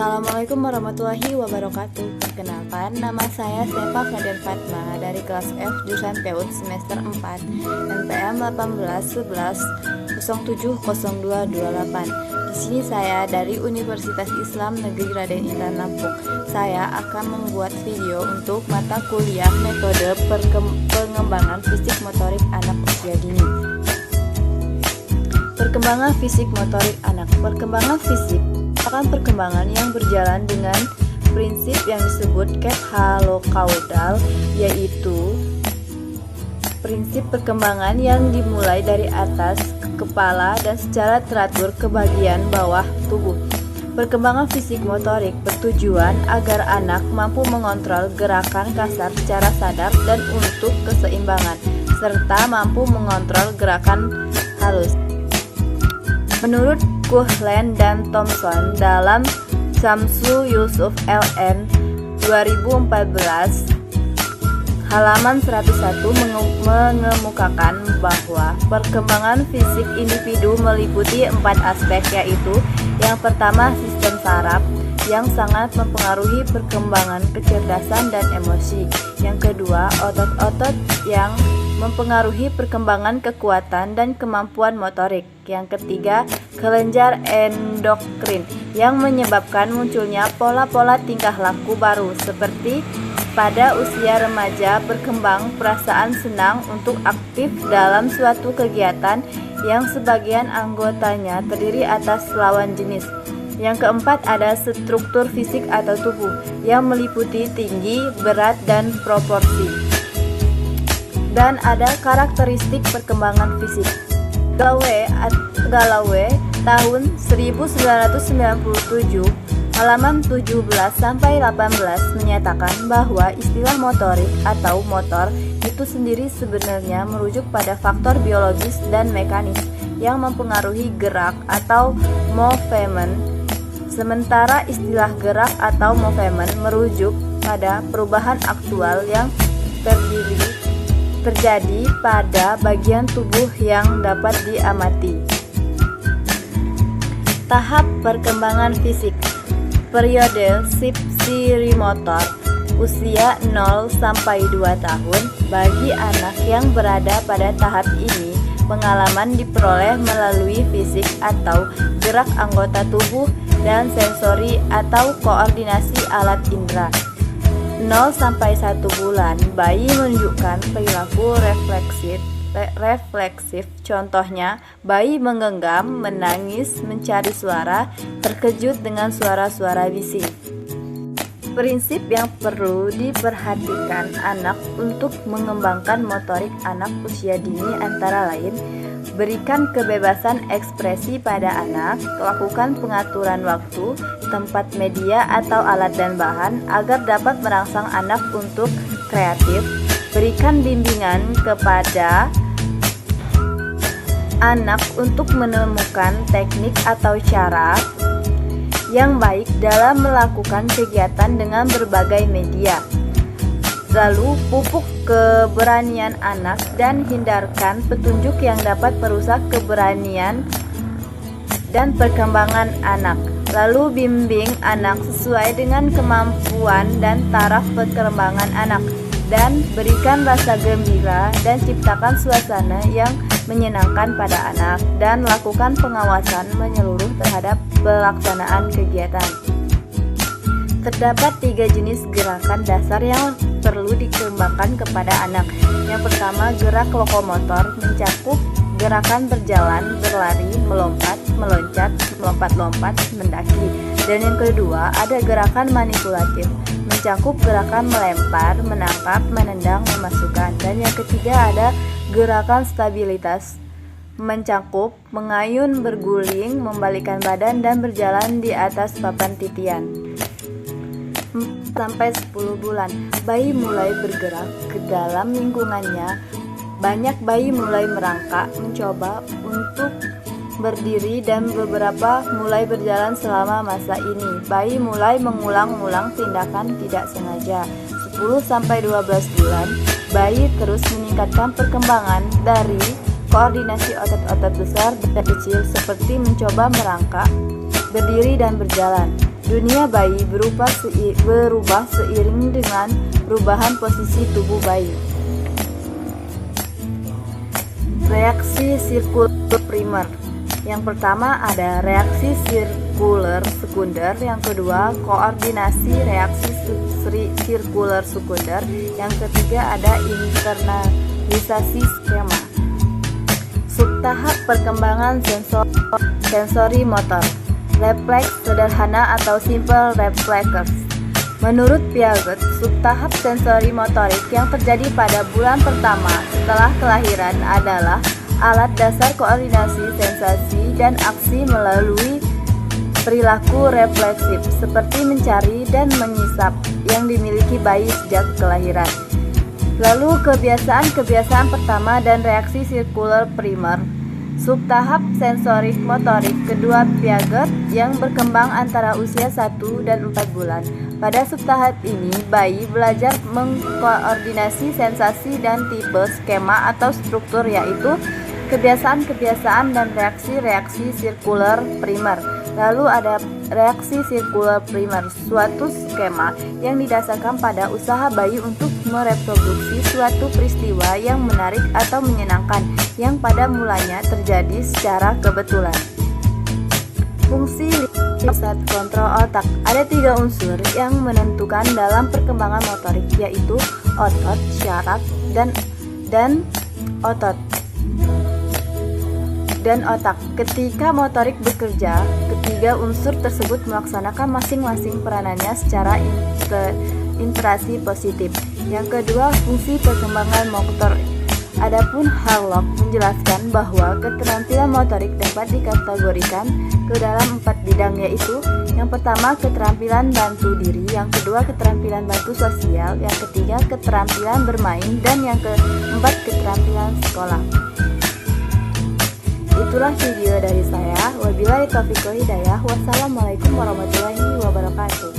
Assalamualaikum warahmatullahi wabarakatuh. Perkenalkan, nama saya Stefa Fadian Fatma dari kelas F jurusan PAUD semester 4 NPM 1811070228. Di sini saya dari Universitas Islam Negeri Raden Intan Lampung. Saya akan membuat video untuk mata kuliah metode pengembangan fisik motorik anak usia dini. Perkembangan fisik motorik anak. Perkembangan fisik merupakan perkembangan yang berjalan dengan prinsip yang disebut kephalokaudal, yaitu prinsip perkembangan yang dimulai dari atas ke kepala dan secara teratur ke bagian bawah tubuh. Perkembangan fisik motorik bertujuan agar anak mampu mengontrol gerakan kasar secara sadar dan untuk keseimbangan, serta mampu mengontrol gerakan halus. Menurut Kuhlen dan Thompson dalam Syamsu Yusuf LN 2014 halaman 101 mengemukakan bahwa perkembangan fisik individu meliputi 4 aspek, yaitu yang pertama sistem saraf yang sangat mempengaruhi perkembangan kecerdasan dan emosi. Yang kedua, otot-otot yang mempengaruhi perkembangan kekuatan dan kemampuan motorik. Yang ketiga, kelenjar endokrin yang menyebabkan munculnya pola-pola tingkah laku baru, seperti pada usia remaja berkembang perasaan senang untuk aktif dalam suatu kegiatan yang sebagian anggotanya terdiri atas lawan jenis. Yang keempat, ada struktur fisik atau tubuh yang meliputi tinggi, berat, dan proporsi. Dan ada karakteristik perkembangan fisik. Galloway tahun 1997 halaman 17 sampai 18 menyatakan bahwa istilah motorik atau motor itu sendiri sebenarnya merujuk pada faktor biologis dan mekanis yang mempengaruhi gerak atau movement, sementara istilah gerak atau movement merujuk pada perubahan aktual yang terjadi pada bagian tubuh yang dapat diamati. Tahap perkembangan fisik. Periode psikomotor usia 0 sampai 2 tahun. Bagi anak yang berada pada tahap ini, pengalaman diperoleh melalui fisik atau gerak anggota tubuh dan sensori atau koordinasi alat indera. 0 sampai 1 bulan, bayi menunjukkan perilaku refleksif. Contohnya, bayi menggenggam, menangis, mencari suara, terkejut dengan suara-suara bising. Prinsip yang perlu diperhatikan anak untuk mengembangkan motorik anak usia dini antara lain: berikan kebebasan ekspresi pada anak, lakukan pengaturan waktu, tempat, media, atau alat dan bahan agar dapat merangsang anak untuk kreatif. Berikan bimbingan kepada anak untuk menemukan teknik atau cara yang baik dalam melakukan kegiatan dengan berbagai media. Lalu, pupuk keberanian anak dan hindarkan petunjuk yang dapat merusak keberanian dan perkembangan anak. Lalu, bimbing anak sesuai dengan kemampuan dan taraf perkembangan anak, dan berikan rasa gembira dan ciptakan suasana yang menyenangkan pada anak, dan lakukan pengawasan menyeluruh terhadap pelaksanaan kegiatan. Terdapat 3 jenis gerakan dasar yang perlu dikembangkan kepada anak. Yang pertama, gerak lokomotor mencakup gerakan berjalan, berlari, melompat, meloncat, melompat-lompat, mendaki. Dan yang kedua, ada gerakan manipulatif mencakup gerakan melempar, menangkap, menendang, memasukkan. Dan yang ketiga, ada gerakan stabilitas mencakup mengayun, berguling, membalikkan badan, dan berjalan di atas papan titian. 4 sampai 10 bulan, bayi mulai bergerak ke dalam lingkungannya. Banyak bayi mulai merangkak, mencoba untuk berdiri, dan beberapa mulai berjalan selama masa ini. Bayi mulai mengulang-ulang tindakan tidak sengaja. 10 sampai 12 bulan, bayi terus meningkatkan perkembangan dari koordinasi otot-otot besar dan kecil seperti mencoba merangkak, berdiri, dan berjalan. Dunia bayi berubah seiring dengan perubahan posisi tubuh bayi. Reaksi sirkuler primer. Yang pertama ada reaksi sirkuler sekunder, yang kedua koordinasi reaksi sirkuler sekunder, yang ketiga ada internalisasi skema. Subtahap perkembangan sensori motor. Refleks sederhana atau simple reflexes. Menurut Piaget, subtahap sensori motorik yang terjadi pada bulan pertama setelah kelahiran adalah alat dasar koordinasi sensasi dan aksi melalui perilaku refleksif seperti mencari dan menyisap yang dimiliki bayi sejak kelahiran. Lalu kebiasaan pertama dan reaksi sirkuler primer. Subtahap sensorik motorik kedua Piaget yang berkembang antara usia 1 dan 4 bulan. Pada subtahap ini, bayi belajar mengkoordinasi sensasi dan tipe skema atau struktur, yaitu kebiasaan dan reaksi sirkuler primer. Lalu ada reaksi sirkuler primer, suatu skema yang didasarkan pada usaha bayi untuk mereproduksi suatu peristiwa yang menarik atau menyenangkan yang pada mulanya terjadi secara kebetulan. Fungsi pusat kontrol otak. Ada 3 unsur yang menentukan dalam perkembangan motorik, yaitu otot, syaraf, dan otot dan otak. Ketika motorik bekerja, ketiga unsur tersebut melaksanakan masing-masing peranannya secara interaksi positif. Yang kedua, fungsi perkembangan motor. Adapun Harlock menjelaskan bahwa keterampilan motorik dapat dikategorikan ke dalam 4 bidang, yaitu yang pertama keterampilan bantu diri, yang kedua keterampilan bantu sosial, yang ketiga keterampilan bermain, dan yang keempat keterampilan sekolah. Itulah video dari saya. Wabillahi taufiq wal hidayah. Wassalamualaikum warahmatullahi wabarakatuh.